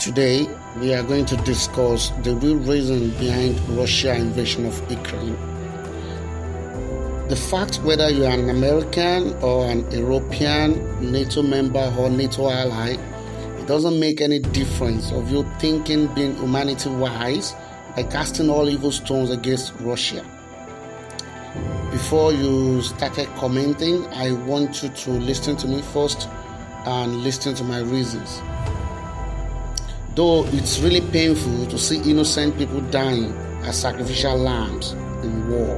Today, we are going to discuss the real reason behind Russia's invasion of Ukraine. The fact whether you are an American or an European, NATO member or NATO ally, it doesn't make any difference of your thinking being humanity-wise by casting all evil stones against Russia. Before you started commenting, I want you to listen to me first and listen to my reasons. Though it's really painful to see innocent people dying as sacrificial lambs in war.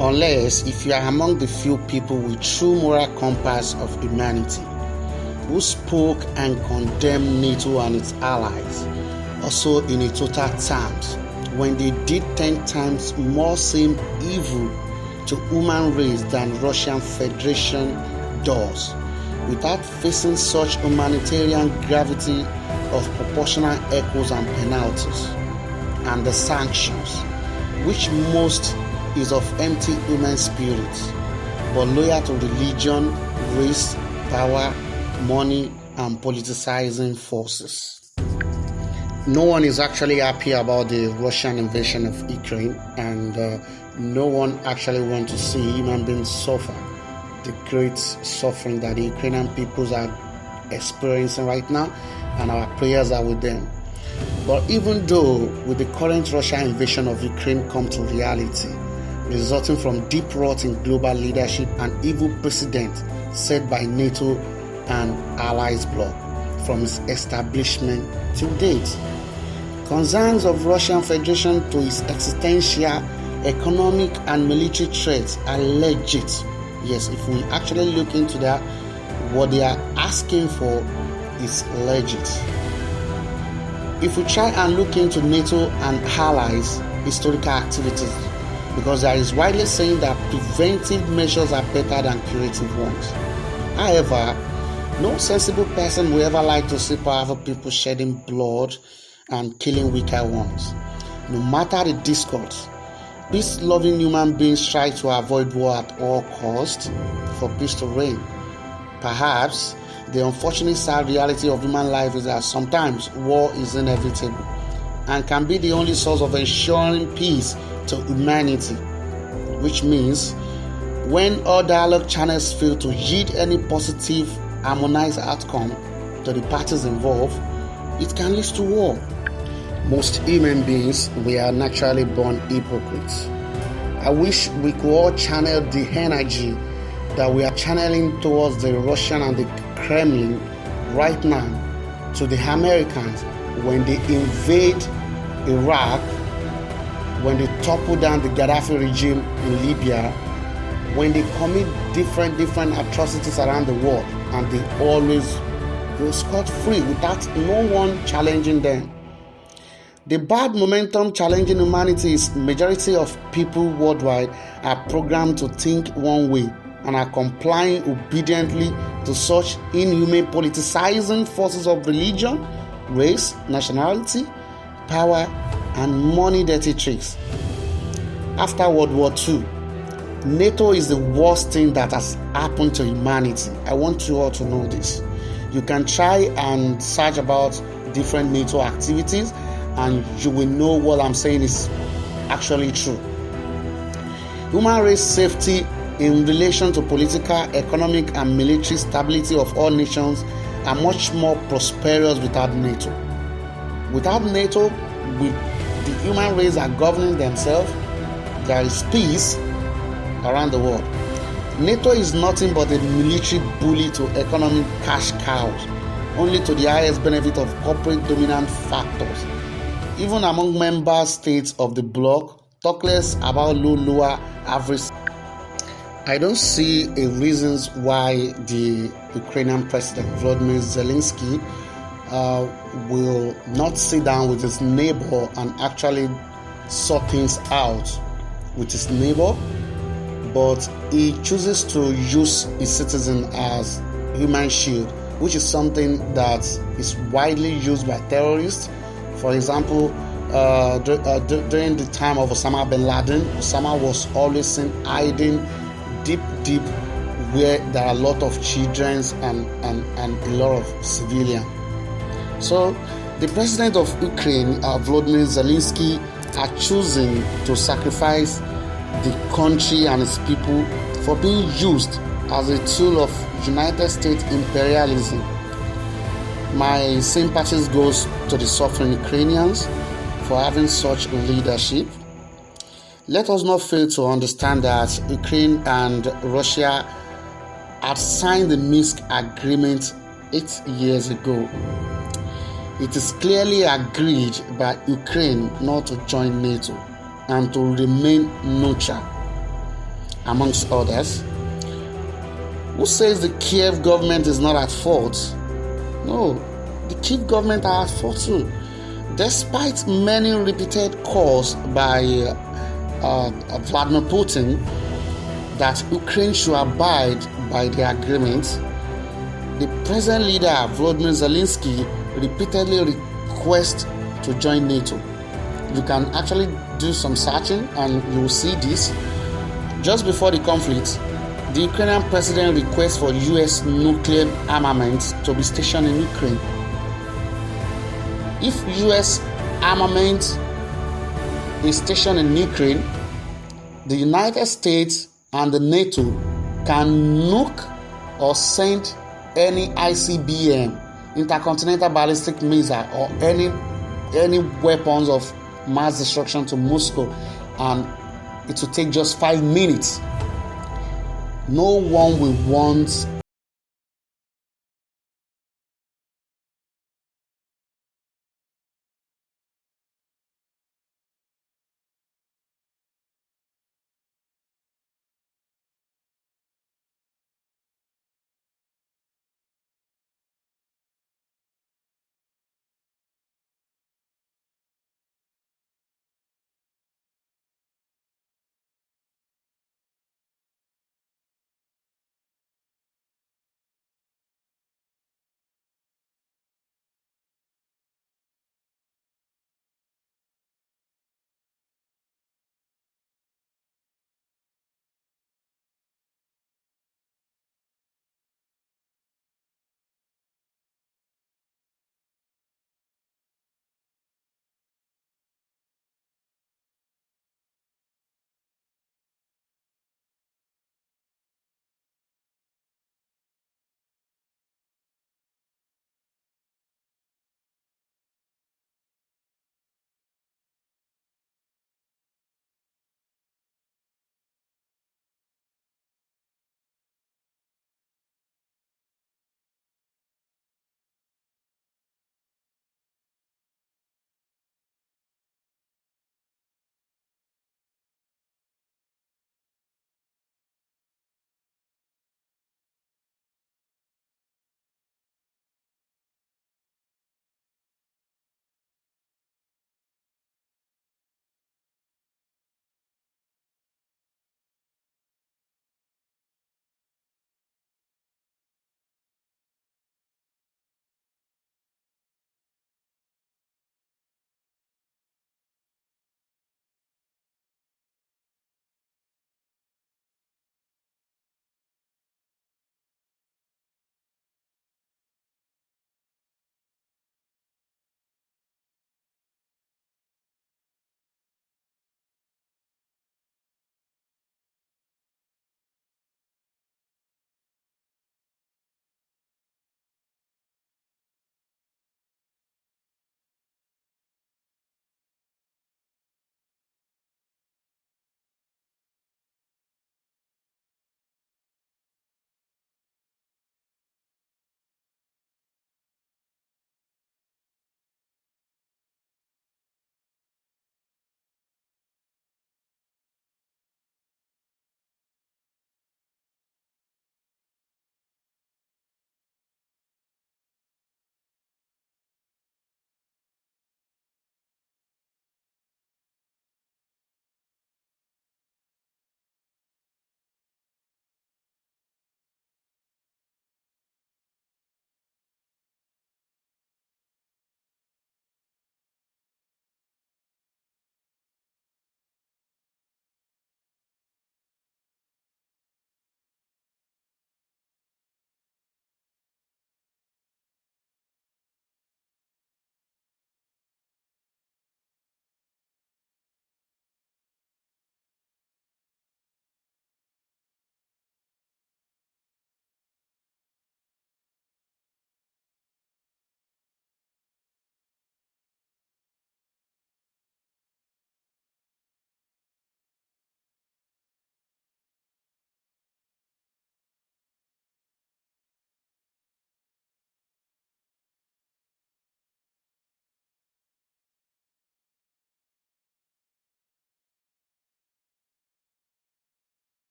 Unless if you are among the few people with true moral compass of humanity who spoke and condemned NATO and its allies, also in a total terms, when they did 10 times more seem evil to human race than Russian Federation does, without facing such humanitarian gravity of proportional echoes and penalties, and the sanctions, which most is of empty human spirit, but loyal to religion, race, power, money, and politicizing forces. No one is actually happy about the Russian invasion of Ukraine, and no one actually wants to see human beings suffer the great suffering that the Ukrainian peoples are experiencing right now, and our prayers are with them. But even though with the current Russian invasion of Ukraine come to reality, resulting from deep rot in global leadership and evil precedent set by NATO and allies bloc from its establishment to date, concerns of Russian Federation to its existential, economic and military threats are legit. Yes, if we actually look into that, what they are asking for is legit. If we try and look into NATO and allies' historical activities, because there is widely saying that preventive measures are better than curative ones. However, no sensible person will ever like to see powerful people shedding blood and killing weaker ones. No matter the discourse, peace-loving human beings try to avoid war at all costs for peace to reign. Perhaps the unfortunate sad reality of human life is that sometimes war is inevitable and can be the only source of ensuring peace to humanity, which means when all dialogue channels fail to yield any positive, harmonized outcome to the parties involved, it can lead to war. Most human beings, we are naturally born hypocrites. I wish we could all channel the energy that we are channeling towards the Russian and the Kremlin right now to the Americans when they invade Iraq, when they topple down the Gaddafi regime in Libya, when they commit different atrocities around the world, and they always go scot-free without no one challenging them. The bad momentum challenging humanity is majority of people worldwide are programmed to think one way and are complying obediently to such inhumane politicizing forces of religion, race, nationality, power, and money dirty tricks. After World War II, NATO is the worst thing that has happened to humanity. I want you all to know this. You can try and search about different NATO activities and you will know what I'm saying is actually true. Human race safety in relation to political, economic, and military stability of all nations are much more prosperous without NATO. Without NATO, the human race are governing themselves. There is peace around the world. NATO is nothing but a military bully to economic cash cows, only to the highest benefit of corporate dominant factors. Even among member states of the bloc, talk less about lower average. I don't see a reasons why the Ukrainian president Volodymyr Zelensky will not sit down with his neighbor and actually sort things out with his neighbor, but he chooses to use his citizen as human shield, which is something that is widely used by terrorists. For example, during the time of Osama bin Laden, Osama was always seen hiding deep where there are a lot of children and a lot of civilians. So the president of Ukraine, Volodymyr Zelensky, are choosing to sacrifice the country and its people for being used as a tool of United States imperialism. My sympathies goes to the suffering Ukrainians for having such leadership. Let us not fail to understand that Ukraine and Russia had signed the Minsk Agreement 8 years ago. It is clearly agreed by Ukraine not to join NATO and to remain neutral, amongst others. Who says the Kyiv government is not at fault? No, the Kyiv government are at fault too. Despite many repeated calls by Vladimir Putin that Ukraine should abide by the agreement, the present leader, Volodymyr Zelensky, repeatedly requests to join NATO. You can actually do some searching and you will see this. Just before the conflict, the Ukrainian president requests for US nuclear armament to be stationed in Ukraine. If US armament is stationed in Ukraine, the United States and the NATO can nuke or send any ICBM, intercontinental ballistic missile, or any weapons of mass destruction to Moscow, and it will take just 5 minutes. No one will want